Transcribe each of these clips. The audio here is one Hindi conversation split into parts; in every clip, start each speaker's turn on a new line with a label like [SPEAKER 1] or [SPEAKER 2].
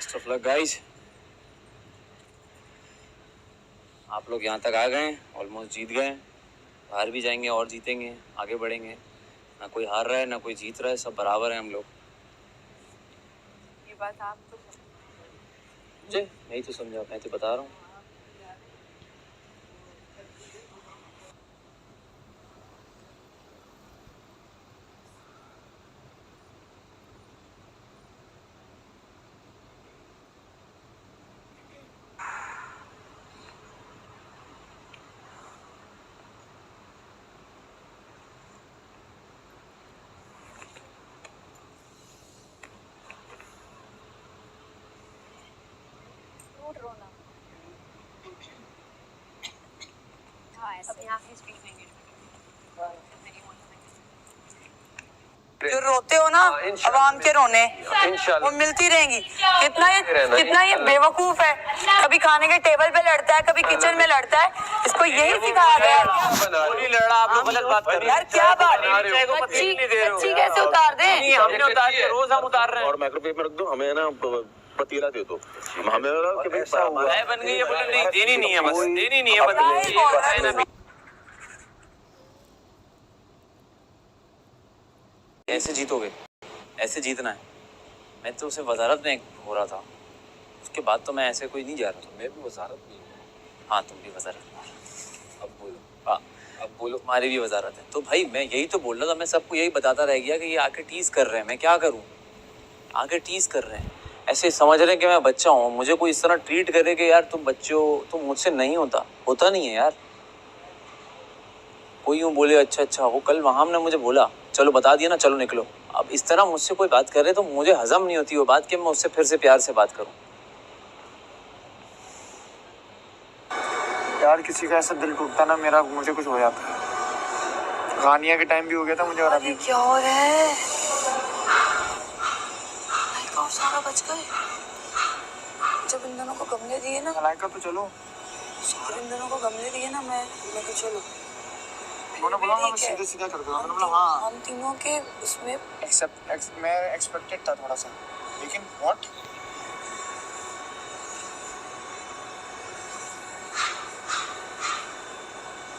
[SPEAKER 1] Best of luck guys. आप लोग यहाँ तक आ गए, ऑलमोस्ट जीत गए। बाहर भी जाएंगे और जीतेंगे, आगे बढ़ेंगे। ना कोई हार रहा है ना कोई जीत रहा है, सब बराबर है हम लोग।
[SPEAKER 2] ये बात आप तो
[SPEAKER 1] मुझे नहीं तो समझा, मैं तो बता रहा हूँ।
[SPEAKER 2] रोना। हाँ, ऐसे यहाँ की स्पीच नहीं जो रोते हो ना अवाम के रोने वो मिलती रहेंगी। कितना ये बेवकूफ है, कभी खाने के टेबल पे लड़ता है, कभी किचन में लड़ता है। इसको यही सिखाया गया है।
[SPEAKER 1] लड़ा आप लोग गलत बात कर रहे हैं
[SPEAKER 2] यार क्या बात, अच्छी कैसे उतार दें?
[SPEAKER 1] हमने उतार दिया, रोज हम उतार रहे हैं।
[SPEAKER 3] और माइक्रोवेव में रख दो, हमें ना पतीला दे दो। हमें लगा कि भाई
[SPEAKER 1] चाय बन गई है, बोले नहीं देनी नहीं है, बस देनी नहीं है, बस ऐसे जीतोगे, ऐसे जीतना है। मैं तो उसे वजारत में हो रहा था, उसके बाद तो मैं ऐसे कोई नहीं जा रहा था।
[SPEAKER 3] मैं भी वजारत में हूँ।
[SPEAKER 1] हाँ तुम भी वजारत में।
[SPEAKER 3] अब बोलो।
[SPEAKER 1] हाँ अब बोलो, हमारी भी वजारत है। तो भाई मैं यही तो बोल रहा था, मैं सबको यही बताता रह गया कि ये आके टीज कर रहे हैं, मैं क्या करूँ? आके टीज कर रहे हैं, ऐसे समझ रहे हैं कि मैं बच्चा हूँ। मुझे कोई इस तरह ट्रीट करे कि यार तुम बच्चे हो, तुम मुझसे नहीं होता नहीं है यार। कोई यूँ बोले अच्छा वो कल वहाँ हमने मुझे बोला चलो बता दिया ना, चलो निकलो। अब इस तरह मुझसे कोई बात करे तो मुझे हजम नहीं होती वो बात कि मैं उससे फिर से प्यार से बात करूं।
[SPEAKER 4] यार किसी का ऐसा दिल टूटता ना मेरा, मुझे कुछ हो जाता है। गानिया के टाइम भी हो गया था मुझे, और अभी
[SPEAKER 2] क्या हो रहा है? सारा बच गए जब इन दोनों को गमले दिए ना।
[SPEAKER 4] मलाइका तो चलो,
[SPEAKER 2] जब इन दोनों को गमले दिए ना, मैं तो चलो
[SPEAKER 4] उन्होंने बोला मैं सीधे सीधा कर दूंगा। मैंने बोला हाँ,
[SPEAKER 2] हम तीनों के उसमें
[SPEAKER 4] मैं एक्सपेक्टेड था थोड़ा सा, लेकिन व्हाट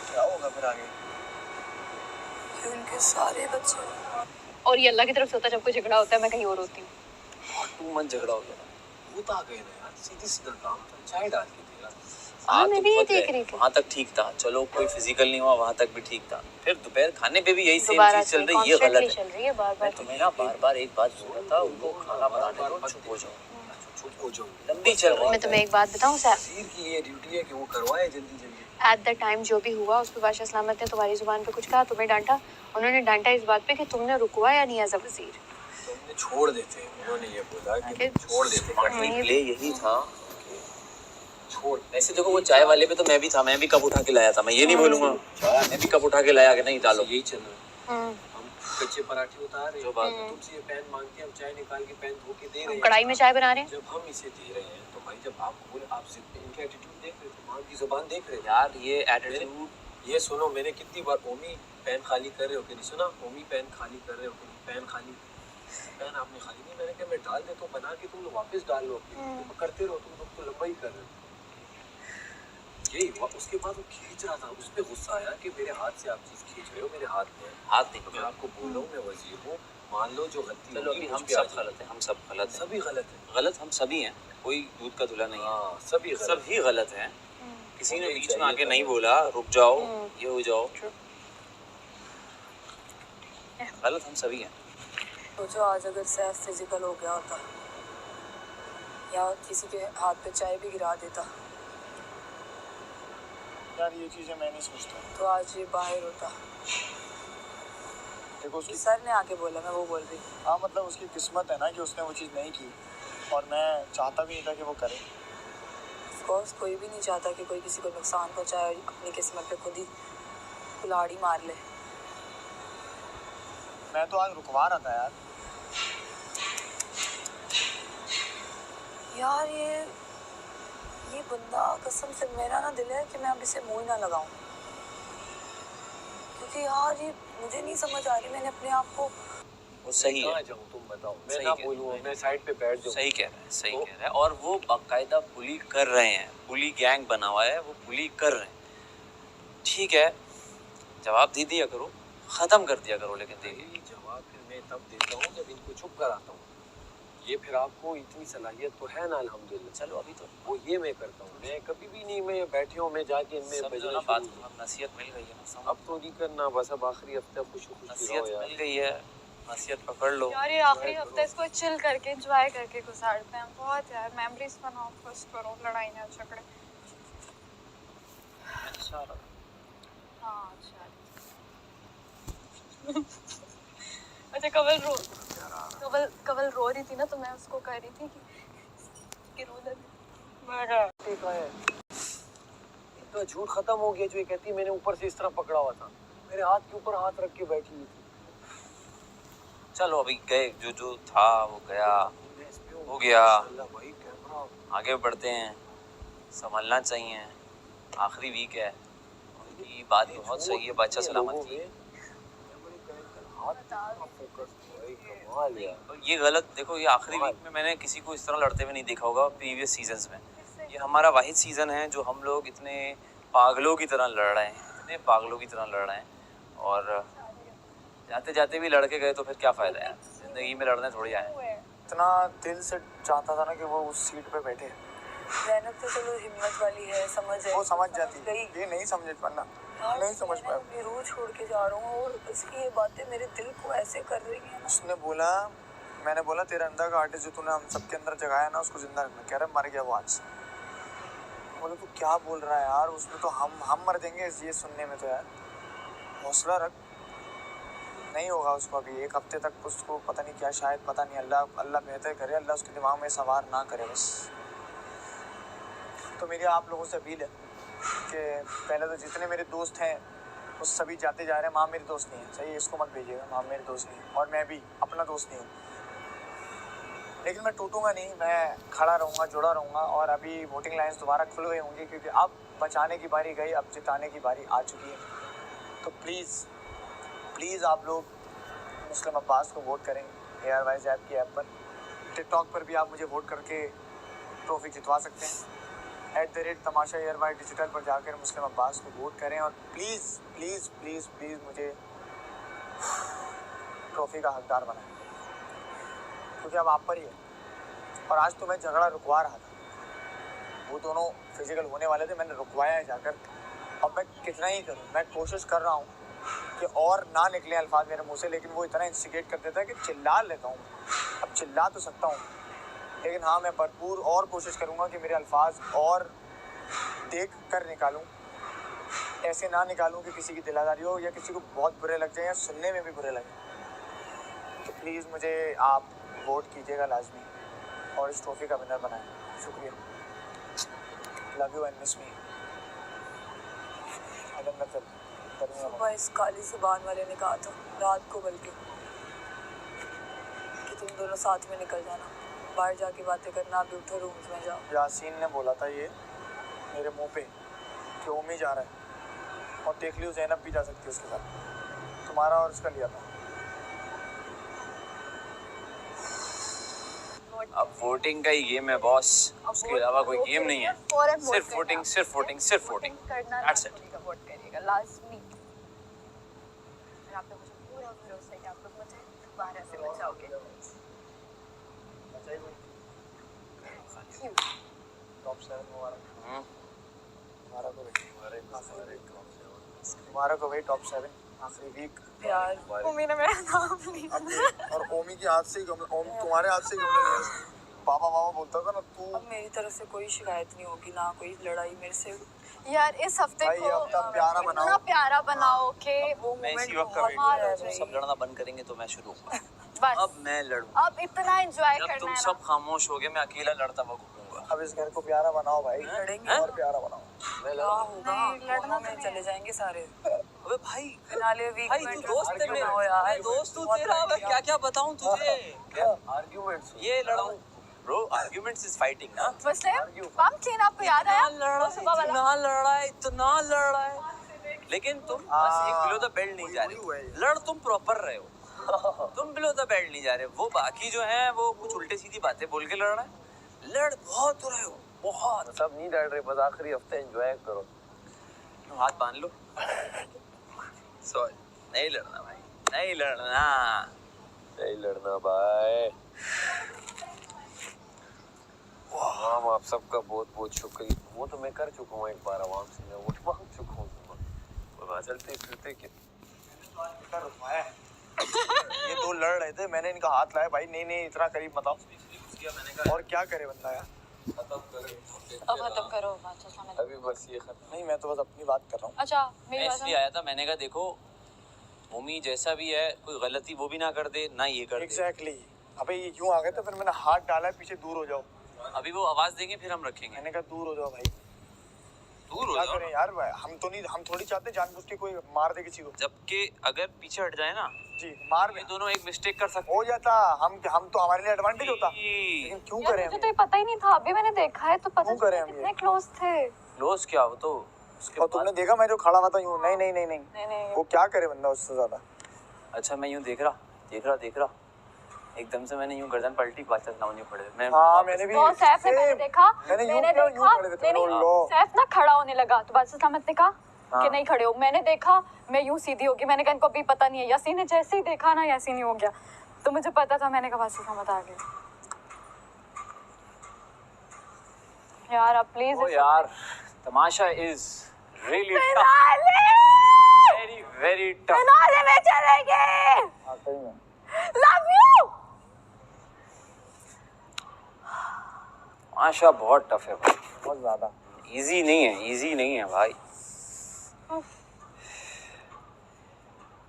[SPEAKER 4] क्या होगा फिर आगे?
[SPEAKER 2] उनके सारे बच्चे।
[SPEAKER 5] और ये अल्लाह की तरफ से होता है, जब कोई झगड़ा होता है मैं कहीं और होती हूँ।
[SPEAKER 1] तू मन झगड़ा हो गया,
[SPEAKER 3] वो तो आ गए ना यार, सीधी सीधा काम था, चाय डाल के दिया।
[SPEAKER 5] हाँ मैं भी ये देख रही थी।
[SPEAKER 1] वहाँ तक ठीक था, चलो कोई फिजिकल नहीं हुआ, वहाँ तक भी ठीक था। फिर दोपहर खाने पे भी यही सेम चीज चल रही है, ये गलत है।
[SPEAKER 5] बार-बार
[SPEAKER 1] तुम्हें ना बार एक बात बोल रहा था, उनको खाना बनाने दो, चुप हो जाओ। लंबी चल रही है।
[SPEAKER 5] मैं तुम्हें एक बात बताऊँ सर,
[SPEAKER 3] वजीर की ये ड्यूटी है कि वो करवाए जल्दी।
[SPEAKER 5] एट द टाइम जो भी हुआ उस पर बादशाह सलामत ने तुम्हारी जुबान पे कुछ कहा, तुम्हें डांटा। उन्होंने डांटा इस बात पे कि तुमने रुकवाया नहीं एज अ वजीर।
[SPEAKER 3] तुमने छोड़ देते, उन्होंने ये बोला कि छोड़ देते।
[SPEAKER 1] प्ले यही था छोड़। ऐसे देखो वो चाय वाले पे तो मैं भी था, मैं भी कप उठा के लाया था, मैं ये नहीं बोलूंगा। मैं भी कप उठा के लाया कि नहीं डालो,
[SPEAKER 3] यही चल रहा है। हम कच्चे पराठे उतार रहे हैं,
[SPEAKER 1] जो बात
[SPEAKER 3] तुमसे ये पैन मांगते हैं, हम चाय निकाल के पैन धो के दे रहे हैं,
[SPEAKER 5] कढ़ाई में चाय बना रहे हैं।
[SPEAKER 3] जब हम इसे दे रहे हैं तो भाई जब आप बोले, आप इनके एटीट्यूड देख रहे थे, मां की जुबान देख रहे थे
[SPEAKER 1] यार। ये एटीट्यूड,
[SPEAKER 3] ये सुनो, मैंने कितनी बार ओमी पैन खाली कर रहे हो कि नहीं सुना, ओमी पैन खाली कर रहे हो कि नहीं, पैन खाली, पैन आपने खाली नहीं, मैंने कहा मैं डाल देता हूँ बना के, तुम लोग वापस डाल लो, तुम करते रहो, तुम लोग तो लंबा ही कर रहे हो। यही हुआ। उसके बाद वो खींच रहा था, उस पर गुस्सा आया कि मेरे हाथ से आप चीज खींच रहे हो, मेरे हाथ में
[SPEAKER 1] हाथ नहीं
[SPEAKER 3] मैं
[SPEAKER 1] पकड़ा।
[SPEAKER 3] आपको बोल रहा हूँ, मैं वजीर हूँ, मान लो जो गलती
[SPEAKER 1] चलो अभी हम सब गलत है, हम सब गलत है,
[SPEAKER 3] सभी गलत है,
[SPEAKER 1] गलत हम सभी हैं, कोई दूध का धुला नहीं है।
[SPEAKER 3] हाँ सभी
[SPEAKER 1] गलत हैं। किसी ने बीच में आके नहीं बोला रुक जाओ, ये हो जाओ, गलत हम सभी हैं।
[SPEAKER 2] सोचो आज अगर सैफ फिजिकल हो गया होता या किसी के हाथ पे चाय भी गिरा देता
[SPEAKER 4] यार ये चीजें मैं नहीं सोचता।
[SPEAKER 2] तो आज ये बाहर होता।
[SPEAKER 4] देखो उसकी,
[SPEAKER 2] सर ने आके बोला, मैं वो बोल रही।
[SPEAKER 4] हाँ मतलब उसकी किस्मत है ना कि उसने वो चीज़ नहीं की, और मैं चाहता भी नहीं था कि वो करे।
[SPEAKER 2] ऑफ कोर्स कोई भी नहीं चाहता कि कोई किसी को नुकसान पहुंचाए और अपनी किस्मत पे खुद ही कुल्हाड़ी मार ले।
[SPEAKER 4] मैं तो आज रुकवा रहा था
[SPEAKER 2] यार ये बंदा कसम से, मेरा ना दिल है कि मैं अब इसे मुंह ना लगाऊं, क्योंकि यार ये मुझे नहीं समझ आ रही। मैंने अपने आप को
[SPEAKER 1] वो सही है,
[SPEAKER 3] कहाँ जाऊँ तुम बताओ, मैं
[SPEAKER 1] सही
[SPEAKER 3] ना
[SPEAKER 1] कह
[SPEAKER 3] बोलूँ,
[SPEAKER 1] रहे हो।
[SPEAKER 3] मैं साइड पे बैठ जाऊँ।
[SPEAKER 1] सही कह रहे हैं, सही
[SPEAKER 3] तो-
[SPEAKER 1] कह रहे हैं। और वो बाकायदा बुली कर रहे हैं, बुली गैंग बना हुआ है, वो बुली कर रहे हैं। ठीक है, जवाब दे दिया करो, खत्म कर दिया करो, लेकिन देखिए
[SPEAKER 3] यही जवाब फिर मैं तब देता हूँ जब इनको चुप कराता हूँ। ये फिर आपको इतनी सलाहियत तो है ना अल्हम्दुलिल्लाह।
[SPEAKER 1] चलो अभी तो
[SPEAKER 3] वो ये मैं करता हूँ, मैं कभी भी नहीं, मैं बैठे हूँ, मैं जाके इनमें
[SPEAKER 1] समझो
[SPEAKER 3] बजना
[SPEAKER 1] ना बात
[SPEAKER 3] शुरू
[SPEAKER 1] को,
[SPEAKER 3] हूँ।
[SPEAKER 1] अब नसीहत मिल गई है ना, समझ
[SPEAKER 3] अब तो नहीं करना, बस अब आखिरी हफ्ते खुशी खुशी रहो
[SPEAKER 1] नसीहत
[SPEAKER 3] यार।
[SPEAKER 1] मिल गई है, नसीहत पकड़ लो।
[SPEAKER 6] यार ये आखिरी हफ्ते इसको चिल करके एंजॉय करके गुजारते हैं बहुत यार, मेमोरीज बनाओ, खुश करो, लड़ाई ना झगड़े।
[SPEAKER 1] अच्छा
[SPEAKER 6] हाँ अच्छा अच्छा कवल रो रही थी ना, तो मैं उसको कह रही थी कि रो लगी।
[SPEAKER 3] देखा है, इतना झूठ खत्म हो गया जो ये कहती है मैंने ऊपर से इस तरह पकड़ा हुआ था, मेरे हाथ के ऊपर हाथ रख के बैठी हुई थी।
[SPEAKER 1] चलो अभी गए, जो जो था वो गया,
[SPEAKER 3] मैं इस पे हूँ,
[SPEAKER 1] हो गया।
[SPEAKER 3] माशाल्लाह भाई कैमरा।
[SPEAKER 1] आगे बढ़ते हैं, संभलना चाहिए, आखिरी वीक है। उनकी बात बहुत सही है, बच्चा सलामत की। और ये गलत, देखो ये आखिरी वीक में मैंने किसी को इस तरह लड़ते हुए नहीं देखा होगा प्रीवियस सीजन्स में। ये हमारा वाहिद सीज़न है जो हम लोग इतने पागलों की तरह लड़ रहे हैं, इतने पागलों की तरह लड़ रहे हैं, और जाते जाते भी लड़के गए तो फिर क्या फ़ायदा है, ज़िंदगी में लड़ने थोड़ी आए।
[SPEAKER 4] इतना दिल से चाहता था ना कि वो उस सीट पे बैठे।
[SPEAKER 2] जैनब तो चलो हिम्मत वाली है, समझ है,
[SPEAKER 4] वो समझ जाती,
[SPEAKER 2] गई।
[SPEAKER 4] ये नहीं समझ पाना,
[SPEAKER 2] यार,
[SPEAKER 4] नहीं समझ
[SPEAKER 2] मैं
[SPEAKER 4] पाया।
[SPEAKER 2] अपनी रूह छोड़ के जा रहा हूँ और इसकी ये बातें मेरे दिल को ऐसे कर रही हैं।
[SPEAKER 4] उसने बोला, मैंने बोला तेरे अंदर का आर्टिस्ट जो तूने हम सबके अंदर जगाया ना उसको जिंदा रखना। कह रहा मर गया वो आज। बोले तू क्या बोल रहा है यार, उसमें तो हम मर देंगे ये सुनने में। तो यार हौसला रख, नहीं होगा उसको अभी एक हफ्ते तक, उसको पता नहीं क्या, शायद पता नहीं, अल्लाह बेहतर करे, अल्लाह उसके दिमाग में सवार ना करे बस। तो मेरी आप लोगों से अपील है कि पहले तो जितने मेरे दोस्त हैं वो सभी जाते जा रहे हैं। माँ मेरी दोस्त नहीं है, सही है, इसको मत भेजिएगा, माँ मेरी दोस्त नहीं है और मैं भी अपना दोस्त नहीं हूँ। लेकिन मैं टूटूंगा नहीं, मैं खड़ा रहूँगा, जुड़ा रहूँगा। और अभी वोटिंग लाइन्स दोबारा खुल गई होंगी क्योंकि अब बचाने की बारी गई, अब जिताने की बारी आ चुकी है। तो प्लीज़ आप लोग मुस्लिम अब्बास को वोट करें ARYZ ऐप की ऐप पर। टिकटॉक पर भी आप मुझे वोट करके ट्रॉफी जितवा सकते हैं। @तमाशा ARY डिजिटल पर जाकर मुस्लिम अब्बास को वोट करें और प्लीज़ मुझे ट्रॉफी का हकदार बनाएं क्योंकि अब आप पर ही है। और आज तो मैं झगड़ा रुकवा रहा था, वो दोनों फिजिकल होने वाले थे, मैंने रुकवाया है जाकर। अब मैं कितना ही करूँ, मैं कोशिश कर रहा हूँ कि और ना निकले अल्फाज मेरे मुंह से, लेकिन वो इतना इंस्टिगेट कर देता है कि चिल्ला लेता हूँ। अब चिल्ला तो सकता हूँ, लेकिन हाँ मैं भरपूर और कोशिश करूँगा कि मेरे अल्फाज और देख कर निकालूँ, ऐसे ना निकालूँ कि किसी की दिलादारी हो या किसी को बहुत बुरे लग जाए या सुनने में भी बुरे लगे। तो प्लीज़ मुझे आप वोट कीजिएगा लाजमी और इस ट्रॉफी का विनर बनाएं। शुक्रिया, लव यू एंड मिस मी।
[SPEAKER 2] सुबह इस काली जुबान वाले ने कहा था, रात को बल्कि, कि तुम दोनों साथ में निकल जाना, बाहर जाके बातें करना, अभी उठो रूम्स में जाओ।
[SPEAKER 4] यासीन ने बोला था ये मेरे मुंह पे कि ओमी जा रहा है और देख लियो ज़ैनब भी जा सकती है उसके साथ, तुम्हारा और उसका लिया था।
[SPEAKER 1] अब वोटिंग का ही गेम है बॉस, उसके अलावा कोई गेम नहीं है। सिर्फ वोटिंग, सिर्फ वोटिंग, सिर्फ वोटिंग, दैट्स इट।
[SPEAKER 6] वोट करिएगा लाजमी। आप पे मुझे पूरा भरोसा है कि आप लोग मुझे दोबारा से बचाओगे।
[SPEAKER 4] टॉप 7 तुम्हारा को भाई टॉप 7 आखिरी वीक।
[SPEAKER 2] यार
[SPEAKER 6] मम्मी ने मेरा नाम लिया।
[SPEAKER 4] और ओमी की हाथ से ही तुम्हारे हाथ से ही बाबा बोलता था ना तू।
[SPEAKER 2] अब मेरी तरफ से कोई शिकायत नहीं होगी, ना कोई लड़ाई मेरे से।
[SPEAKER 6] यार इस हफ्ते
[SPEAKER 4] भाई
[SPEAKER 6] को
[SPEAKER 4] अब तक प्यारा बनाओ।
[SPEAKER 6] इतना प्यारा बनाओ कि
[SPEAKER 2] वो
[SPEAKER 1] मैं
[SPEAKER 2] मोमेंट
[SPEAKER 1] इसी वक्त का
[SPEAKER 2] बहुत
[SPEAKER 1] वेट कर रहा हूँ,
[SPEAKER 2] है
[SPEAKER 1] सब लड़ना बंद करेंगे तो मैं शुरू होऊंगा।
[SPEAKER 6] बस
[SPEAKER 1] अब मैं लड़ूं,
[SPEAKER 6] अब इतना एंजॉय
[SPEAKER 1] जब
[SPEAKER 6] करना
[SPEAKER 1] तुम
[SPEAKER 6] है
[SPEAKER 1] सब खामोश हो गए मैं अकेला लड़ता हुआ घूमूंगा।
[SPEAKER 4] अब इस घर को प्यारा बनाओ भाई,
[SPEAKER 2] लड़ेंगे
[SPEAKER 4] और प्यारा बनाओ।
[SPEAKER 3] मैं
[SPEAKER 2] क्या होगा,
[SPEAKER 6] नहीं, लड़ना
[SPEAKER 2] लड़ना
[SPEAKER 6] तो
[SPEAKER 2] में
[SPEAKER 6] नहीं
[SPEAKER 2] चले जाएंगे सारे।
[SPEAKER 1] अबे भाई,
[SPEAKER 2] फिनाले वीक
[SPEAKER 1] भाई
[SPEAKER 2] में
[SPEAKER 1] तू दोस्त है मेरा,
[SPEAKER 2] हो यार,
[SPEAKER 1] मैं दोस्त तू
[SPEAKER 2] बहुत
[SPEAKER 1] तेरा, मैं
[SPEAKER 2] बढ़िया।
[SPEAKER 1] क्या क्या बताऊं तुझे।
[SPEAKER 3] आर्ग्यूमेंट्स
[SPEAKER 1] ये लड़ाऊं ब्रो, आर्गुमेंट्स इज फाइटिंग ना।
[SPEAKER 6] मुस्लिम पंप क्लीन आपको याद आया
[SPEAKER 1] इतना लड़ रहा है, लेकिन तुम बस एक बिलो द बेल्ट नहीं जा रहे हो, लड़ तुम प्रॉपर रहे हो। तुम बिलो द बेल्ट नहीं जा रहे, वो बाकी जो है वो कुछ उल्टे सीधी बातें बोल के लड़ रहा है। लड़ बहुत रहे हो, बहुत।
[SPEAKER 3] सब नहीं लड़ रहे, बस आखिरी हफ्ते एंजॉय करो।
[SPEAKER 1] हाथ बांध लो। सॉरी, नहीं लड़ना भाई, नहीं लड़ना,
[SPEAKER 3] नहीं लड़ना भाई। हम आप सबका बहुत बहुत शुक्रिया। वो तो मैं कर चुका हूँ एक बार आवाम से, मैं वोट मांग चुका हूँ। चलते फिरते के
[SPEAKER 4] ये दो लड़ रहे थे, मैंने इनका हाथ लाया भाई, नहीं नहीं इतना करीब मत आओ। और क्या करे बंदा यार।
[SPEAKER 6] अब खत्म करो बात।
[SPEAKER 3] अभी बस ये खत्म।
[SPEAKER 4] नहीं मैं तो बस अपनी बात कर रहा हूँ।
[SPEAKER 6] अच्छा
[SPEAKER 1] मैं
[SPEAKER 6] मेरी बात
[SPEAKER 1] इसलिए आया था, मैंने कहा देखो मम्मी जैसा भी है कोई गलती वो भी ना कर दे ना ये कर दे।
[SPEAKER 4] एग्जैक्टली अबे ये क्यों आ गए थे, फिर मैंने हाथ डाला है पीछे, दूर हो जाओ।
[SPEAKER 1] अभी वो आवाज देंगे फिर हम रखेंगे।
[SPEAKER 4] मैंने कहा दूर हो जाओ भाई।
[SPEAKER 1] दूर हो
[SPEAKER 4] क्या
[SPEAKER 1] जाओ
[SPEAKER 4] करें यार भाई, हम तो नहीं, हम थोड़ी चाहते जानबूझ के कोई मार दे किसी को।
[SPEAKER 1] जबकि अगर पीछे हट जाए ना
[SPEAKER 4] जी मार
[SPEAKER 1] ये दोनों एक मिस्टेक कर सकते
[SPEAKER 4] हो जाता, हम तो हमारे लिए एडवांटेज होता,
[SPEAKER 1] हैं।
[SPEAKER 4] लेकिन क्यों
[SPEAKER 6] यार
[SPEAKER 4] करें
[SPEAKER 6] मुझे
[SPEAKER 4] हम
[SPEAKER 6] तो ये पता ही नहीं था, अभी मैंने देखा है तो पता
[SPEAKER 4] क्यों
[SPEAKER 6] चला
[SPEAKER 4] करें हम ये?
[SPEAKER 6] कितने क्लोज थे।
[SPEAKER 1] क्लोज क्या हो तो उसके
[SPEAKER 4] और
[SPEAKER 1] बाद
[SPEAKER 4] तुमने देखा मैं जो खड़ा हुआ था यूं, नहीं नहीं नहीं नहीं
[SPEAKER 6] नहीं नहीं
[SPEAKER 4] वो क्या करे बंदा उससे ज्यादा।
[SPEAKER 1] अच्छा मैं यूं देख रहा एकदम से मैंने यूं गर्दन पलटी, बादशाह सामने यूं खड़े मैं
[SPEAKER 4] हाँ मैंने भी
[SPEAKER 6] तो सैफ ने मैंने
[SPEAKER 4] सेम।
[SPEAKER 6] देखा
[SPEAKER 4] मैंने यूं
[SPEAKER 6] मैंने
[SPEAKER 4] किया, यूं
[SPEAKER 6] देखा
[SPEAKER 4] खड़े थे,
[SPEAKER 6] नहीं,
[SPEAKER 4] लो।
[SPEAKER 6] सैफ ना खड़ा होने लगा तो बादशाह सामत ने कहा
[SPEAKER 1] हाँ।
[SPEAKER 6] कि नहीं खड़े हो। मैंने देखा मैं यूं सीधी होगी, मैंने कहा इनको अभी पता नहीं है। यासीन ने जैसे ही देखा ना यासीन ही हो गया, तो मुझे पता था। मैंने कहा बादशाह सामत आ गए। यार अब प्लीज
[SPEAKER 1] ओ यार Tamasha is really tough, very very tough.
[SPEAKER 6] Finale में चलेंगे।
[SPEAKER 4] हाँ सही में
[SPEAKER 6] लव यू।
[SPEAKER 1] तमाशा बहुत टफ है भाई,
[SPEAKER 4] बहुत ज्यादा।
[SPEAKER 1] इजी नहीं है भाई।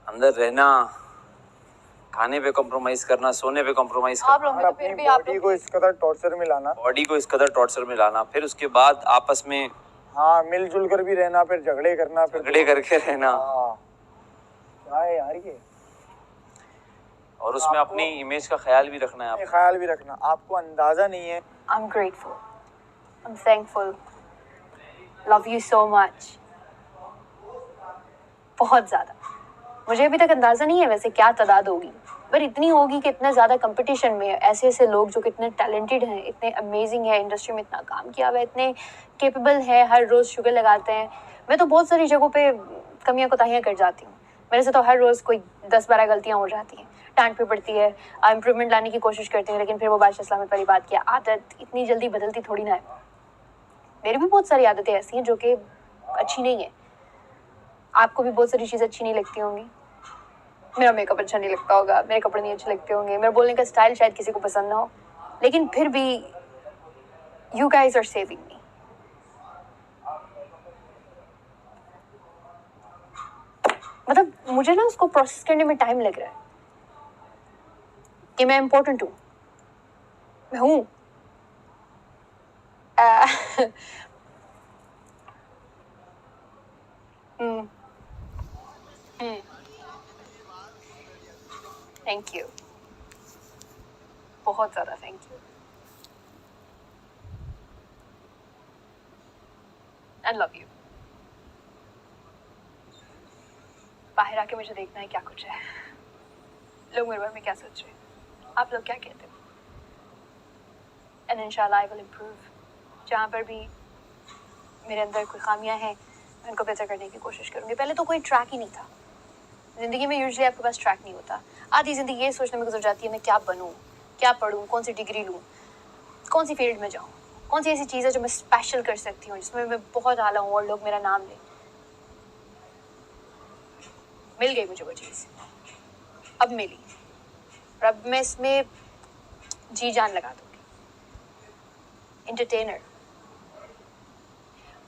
[SPEAKER 1] अंदर रहना, खाने पे कॉम्प्रोमाइज करना, सोने पे कॉम्प्रोमाइज
[SPEAKER 6] आप
[SPEAKER 1] करना,
[SPEAKER 6] लोग में
[SPEAKER 4] और
[SPEAKER 6] तो फिर
[SPEAKER 4] अपनी
[SPEAKER 6] भी आप
[SPEAKER 4] बॉडी को इस कदर टॉर्चर में लाना,
[SPEAKER 1] बॉडी को इस कदर टॉर्चर में लाना, फिर उसके बाद आपस में
[SPEAKER 4] हाँ मिलजुल कर भी रहना, फिर झगड़े करना, फिर
[SPEAKER 1] झगड़े करके रहना,
[SPEAKER 4] हाँ क्या है यार ये।
[SPEAKER 1] और उसमें अपनी इमेज का ख्याल भी रखना है
[SPEAKER 4] ये
[SPEAKER 1] आपको।
[SPEAKER 4] ख्याल भी रखना, आपको अंदाजा नहीं है।
[SPEAKER 5] I'm grateful. I'm thankful. Love you so much. बहुत ज़्यादा। मुझे अभी तक अंदाज़ा नहीं है वैसे क्या तादाद होगी, पर इतनी होगी कि इतना ज़्यादा कंपटीशन में ऐसे ऐसे लोग जो कितने टैलेंटेड हैं, इतने अमेजिंग है, इंडस्ट्री में इतना काम किया हुआ है, इतने केपेबल है, हर रोज़ शुगर लगाते हैं। मैं तो बहुत सारी जगहों पे कमियां कोताहियां कर जाती हूँ, मेरे से तो हर रोज़ कोई 10-12 गलतियाँ हो जाती हैं, डांट भी पड़ती है, इम्प्रूवमेंट लाने की कोशिश करती हूँ, लेकिन फिर वो बादशाह इस्लामत वाली बात की आदत इतनी जल्दी बदलती थोड़ी ना है। मेरी भी बहुत सारी आदतें ऐसी हैं जो कि अच्छी नहीं है, आपको भी बहुत सारी चीज़ें अच्छी नहीं लगती होंगी। मेरा मेकअप अच्छा नहीं लगता होगा, मेरे कपड़े नहीं अच्छे लगते होंगे, मेरा बोलने का स्टाइल शायद किसी को पसंद ना हो, लेकिन फिर भी you guys are saving me. मतलब मुझे ना उसको प्रोसेस करने में टाइम लग रहा है कि मैं इम्पोर्टेंट हूँ, मैं हूँ। थैंक यू, बहुत ज़्यादा thank you. I love you. बाहर आके मुझे देखना है क्या कुछ है, लोग मेरे बारे में क्या सोच रहे हैं, आप लोग क्या कहते हो, एंड इंशाल्लाह आई विल इम्प्रूव। जहाँ पर भी मेरे अंदर कोई खामियां हैं मैं उनको बेहतर करने की कोशिश करूँगी। पहले तो कोई ट्रैक ही नहीं था ज़िंदगी में, यूजुअली आपके पास ट्रैक नहीं होता। आधी ज़िंदगी ये सोचने में गुजर जाती है मैं क्या बनूँ, क्या पढ़ूँ, कौन सी डिग्री लूँ, कौन सी फील्ड में जाऊँ, कौन सी ऐसी चीज़ है जो मैं स्पेशल कर सकती हूँ, जिसमें मैं बहुत आला हूँ और लोग मेरा नाम लें। मिल गई मुझे वो चीज़, अब मिली, और अब मैं इसमें जी जान लगा दूँगी। एंटरटेनर,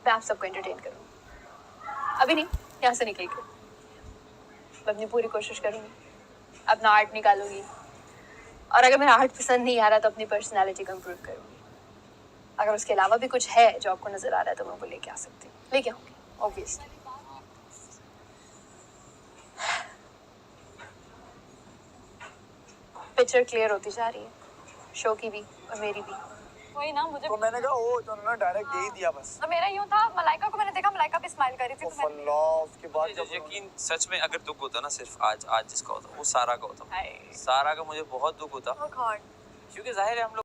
[SPEAKER 5] मैं आप सबको एंटरटेन करूँगी, अभी नहीं, यहाँ से निकल के मैं अपनी पूरी कोशिश करूँगी, अपना आर्ट निकालूंगी, और अगर मेरा आर्ट पसंद नहीं आ रहा तो अपनी पर्सनालिटी को इम्प्रूव करूँगी। अगर उसके अलावा भी कुछ है जो आपको नज़र आ रहा है तो मैं वो लेके आ सकती हूँ, लेके आऊँगी ऑब्वियसली। पिक्चर क्लियर होती जा रही है, शो की भी और मेरी भी।
[SPEAKER 6] वही ना मुझे
[SPEAKER 4] तो मैंने कहा ओ तो उन्होंने डायरेक्ट यही दिया बस।
[SPEAKER 6] तो मेरा यूं था, मलाइका को मैंने देखा, मलाइका भी स्माइल कर रही थी, तो मैंने
[SPEAKER 4] अल्लाह उसके बाद
[SPEAKER 1] मुझे
[SPEAKER 4] जब
[SPEAKER 1] यकीन सच में अगर दुख होता ना सिर्फ आज जिसका होता वो सारा का होता।
[SPEAKER 6] हाय
[SPEAKER 1] सारा का मुझे बहुत दुख होता
[SPEAKER 6] ओह गॉड
[SPEAKER 1] क्योंकि जाहिर है हम लोग